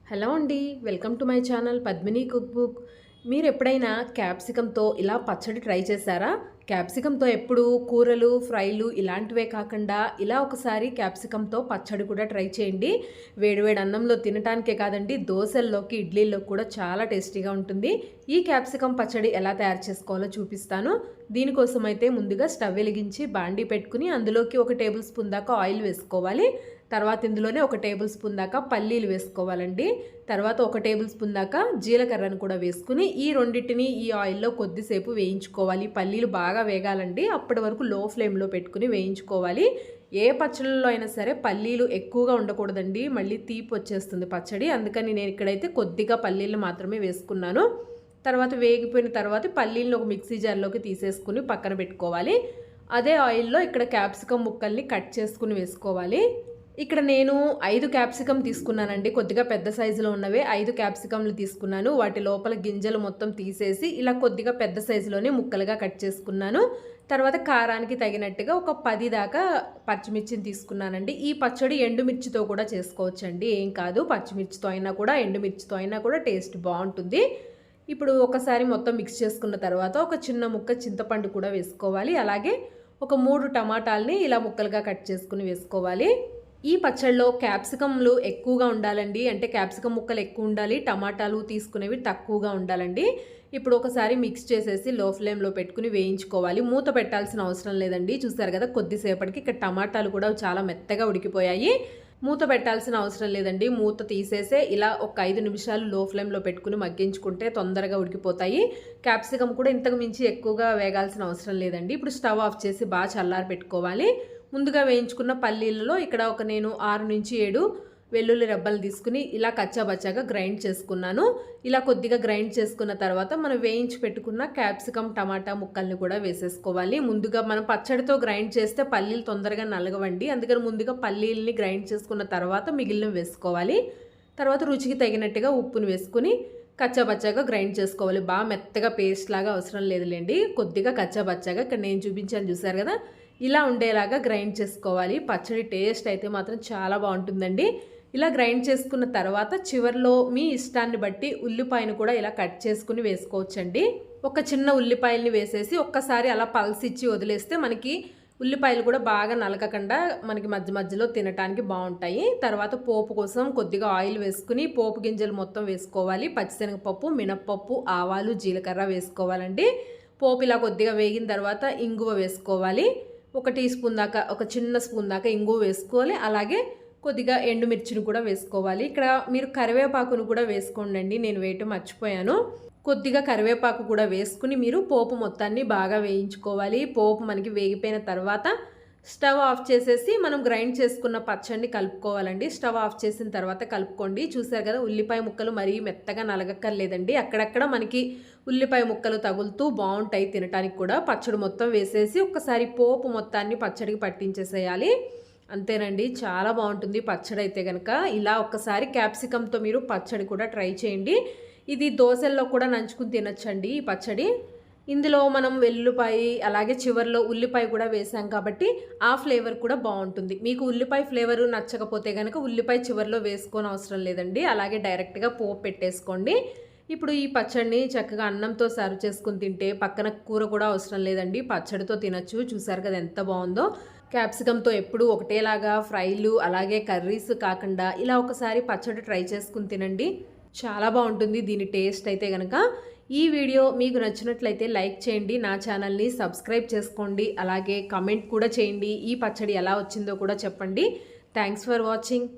Hello అండి. Welcome to my channel Padmini cook book. మీరు ఎప్పుడైనా క్యాప్సికమ్‌తో ఇలా పచ్చడి ట్రై చేశారా? క్యాప్సికమ్‌తో ఎప్పుడు కూరలు, ఫ్రైలు ఇలాంటివే కాకుండా ఇలా ఒకసారి క్యాప్సికమ్‌తో పచ్చడి కూడా ట్రై చేయండి. వేడి వేడి అన్నంలో తినటానికే కాదండి, దోసల్లోకి, ఇడ్లీలోకి కూడా చాలా టేస్టీగా ఉంటుంది. ఈ క్యాప్సికమ్ పచ్చడి ఎలా తయారు చేసుకోవాలో చూపిస్తాను. దీనికోసం అయితే ముందుగా స్టవ్ వెలిగించి బాండీ పెట్టుకుని అందులోకి 1 టేబుల్ స్పూన్ దాకా ఆయిల్ వేసుకోవాలి. తర్వాత ఇందులోనే 1 టేబుల్ స్పూన్ దాకా పల్లీలు వేసుకోవాలండి. తర్వాత 1 టేబుల్ స్పూన్ దాకా జీలకర్రను కూడా వేసుకుని ఈ రెండిటిని ఈ ఆయిల్‌లో కొద్దిసేపు వేయించుకోవాలి. పల్లీలు బాగా వేగాలండి. అప్పటి వరకు లో ఫ్లేమ్‌లో పెట్టుకుని వేయించుకోవాలి. ఏ పచ్చళ్ళలో అయినా సరే పల్లీలు ఎక్కువగా ఉండకూడదండి. మళ్ళీ తీపి వచ్చేస్తుంది పచ్చడి. అందుకని నేను ఇక్కడైతే కొద్దిగా పల్లీలు మాత్రమే వేసుకున్నాను. తర్వాత వేగిపోయిన తర్వాత పల్లీలను ఒక మిక్సీ జార్‌లోకి తీసేసుకుని పక్కన పెట్టుకోవాలి. అదే ఆయిల్‌లో ఇక్కడ క్యాప్సికమ్ ముక్కల్ని కట్ చేసుకుని వేసుకోవాలి. ఇక్కడ నేను 5 క్యాప్సికమ్ తీసుకున్నానండి. కొద్దిగా పెద్ద సైజులో ఉన్నవే 5 క్యాప్సికమ్‌లు తీసుకున్నాను. వాటి లోపల గింజలు మొత్తం తీసేసి ఇలా కొద్దిగా పెద్ద సైజులోనే ముక్కలుగా కట్ చేసుకున్నాను. తర్వాత కారానికి తగినట్టుగా ఒక 10 దాకా పచ్చిమిర్చిని తీసుకున్నానండి. ఈ పచ్చడి ఎండుమిర్చితో కూడా చేసుకోవచ్చండి. ఏం కాదు. పచ్చిమిర్చితో అయినా కూడా, ఎండుమిర్చితో అయినా కూడా టేస్ట్ బావుంటుంది. ఇప్పుడు ఒకసారి మొత్తం మిక్స్ చేసుకున్న తర్వాత ఒక చిన్న ముక్క చింతపండు కూడా వేసుకోవాలి. అలాగే ఒక 3 టమాటాలని ఇలా ముక్కలుగా కట్ చేసుకుని వేసుకోవాలి. ఈ పచ్చడిలో క్యాప్సికమ్‌లు ఎక్కువగా ఉండాలండి. అంటే క్యాప్సికమ్ ముక్కలు ఎక్కువ ఉండాలి. టమాటాలు తీసుకునేవి తక్కువగా ఉండాలండి. ఇప్పుడు ఒకసారి మిక్స్ చేసేసి లో ఫ్లేమ్‌లో పెట్టుకుని వేయించుకోవాలి. మూత పెట్టాల్సిన అవసరం లేదండి. చూసారు కదా, కొద్దిసేపటికి ఇక్కడ టమాటాలు కూడా చాలా మెత్తగా ఉడికిపోయాయి. మూత పెట్టాల్సిన అవసరం లేదండి. మూత తీసేసే ఇలా ఒక 5 నిమిషాలు లో ఫ్లేమ్‌లో పెట్టుకుని మగ్గించుకుంటే తొందరగా ఉడికిపోతాయి. క్యాప్సికమ్ కూడా ఇంతకు మించి ఎక్కువగా వేగాల్సిన అవసరం లేదండి. ఇప్పుడు స్టవ్ ఆఫ్ చేసి బాగా చల్లారి పెట్టుకోవాలి. ముందుగా వేయించుకున్న పల్లీలలో ఇక్కడ నేను 6-7 వెల్లుల్లి రెబ్బలు తీసుకుని ఇలా కచ్చాబచ్చాగా గ్రైండ్ చేసుకున్నాను. ఇలా కొద్దిగా గ్రైండ్ చేసుకున్న తర్వాత మనం వేయించి పెట్టుకున్న క్యాప్సికమ్, టమాటా ముక్కల్ని కూడా వేసేసుకోవాలి. ముందుగా మనం పచ్చడితో గ్రైండ్ చేస్తే పల్లీలు తొందరగా నలగవండి. అందుకని ముందుగా పల్లీలని గ్రైండ్ చేసుకున్న తర్వాత మిగిలినవి వేసుకోవాలి. తర్వాత రుచికి తగినట్టుగా ఉప్పును వేసుకుని కచ్చాబచ్చాగా గ్రైండ్ చేసుకోవాలి. బాగా మెత్తగా పేస్ట్ లాగా అవసరం లేదులేండి. కొద్దిగా కచ్చాబచ్చాగా ఇక్కడ నేను చూపించాను చూసారు కదా, ఇలా ఉండేలాగా గ్రైండ్ చేసుకోవాలి. పచ్చడి టేస్ట్ అయితే మాత్రం చాలా బాగుంటుందండి. ఇలా గ్రైండ్ చేసుకున్న తర్వాత చివర్లో మీ ఇష్టాన్ని బట్టి ఉల్లిపాయను కూడా ఇలా కట్ చేసుకుని వేసుకోవచ్చండి. ఒక చిన్న ఉల్లిపాయల్ని వేసేసి ఒక్కసారి అలా పల్స్ ఇచ్చి వదిలేస్తే మనకి ఉల్లిపాయలు కూడా బాగా నలకకుండా మనకి మధ్య మధ్యలో తినడానికి బాగుంటాయి. తర్వాత పోపు కోసం కొద్దిగా ఆయిల్ వేసుకుని పోపు గింజలు మొత్తం వేసుకోవాలి. పచ్చిశనగపప్పు, మినప్పప్పు, ఆవాలు, జీలకర్ర వేసుకోవాలండి. పోపు ఇలా కొద్దిగా వేగిన తర్వాత ఇంగువ వేసుకోవాలి. 1 టీ స్పూన్ దాకా, ఒక చిన్న స్పూన్ దాకా ఇంగువ వేసుకోవాలి. అలాగే కొద్దిగా ఎండుమిర్చిని కూడా వేసుకోవాలి. ఇక్కడ మీరు కరివేపాకును కూడా వేసుకోండి. నేను వేయటం మర్చిపోయాను. కొద్దిగా కరివేపాకు కూడా వేసుకుని మీరు పోపు మొత్తాన్ని బాగా వేయించుకోవాలి. పోపు మనకి వేగిపోయిన తర్వాత స్టవ్ ఆఫ్ చేసేసి మనం గ్రైండ్ చేసుకున్న పచ్చడిని కలుపుకోవాలండి. స్టవ్ ఆఫ్ చేసిన తర్వాత కలుపుకోండి. చూసారు కదా, ఉల్లిపాయ ముక్కలు మరీ మెత్తగా నలగక్కర్లేదండి. అక్కడక్కడ మనకి ఉల్లిపాయ ముక్కలు తగులుతూ బాగుంటాయి తినడానికి కూడా. పచ్చడి మొత్తం వేసేసి ఒక్కసారి పోపు మొత్తాన్ని పచ్చడికి పట్టించేసేయాలి. అంతేనండి, చాలా బాగుంటుంది పచ్చడి అయితే కనుక. ఇలా ఒక్కసారి క్యాప్సికమ్తో మీరు పచ్చడి కూడా ట్రై చేయండి. ఇది దోశల్లో కూడా నంచుకుని తినచ్చండి ఈ పచ్చడి. ఇందులో మనం వెల్లుల్లిపాయ అలాగే చివర్లో ఉల్లిపాయ కూడా వేసాం కాబట్టి ఆ ఫ్లేవర్ కూడా బాగుంటుంది. మీకు ఉల్లిపాయ ఫ్లేవర్ నచ్చకపోతే కనుక ఉల్లిపాయ చివర్లో వేసుకోని అవసరం లేదండి. అలాగే డైరెక్ట్గా పోపు పెట్టేసుకోండి. ఇప్పుడు ఈ పచ్చడిని చక్కగా అన్నంతో సర్వ్ చేసుకుని తింటే పక్కన కూర కూడా అవసరం లేదండి. పచ్చడితో తినచ్చు. చూసారు కదా ఎంత బాగుందో. క్యాప్సికమ్తో ఎప్పుడు ఒకటేలాగా ఫ్రైలు అలాగే కర్రీస్ కాకుండా ఇలా ఒకసారి పచ్చడి ట్రై చేసుకుని తినండి. చాలా బాగుంటుంది దీని టేస్ట్ అయితే కనుక. ఈ వీడియో మీకు నచ్చినట్లయితే లైక్ చేయండి. నా ఛానల్ని సబ్స్క్రైబ్ చేసుకోండి. అలాగే కామెంట్ కూడా చేయండి. ఈ పచ్చడి ఎలా వచ్చిందో కూడా చెప్పండి. Thanks for watching.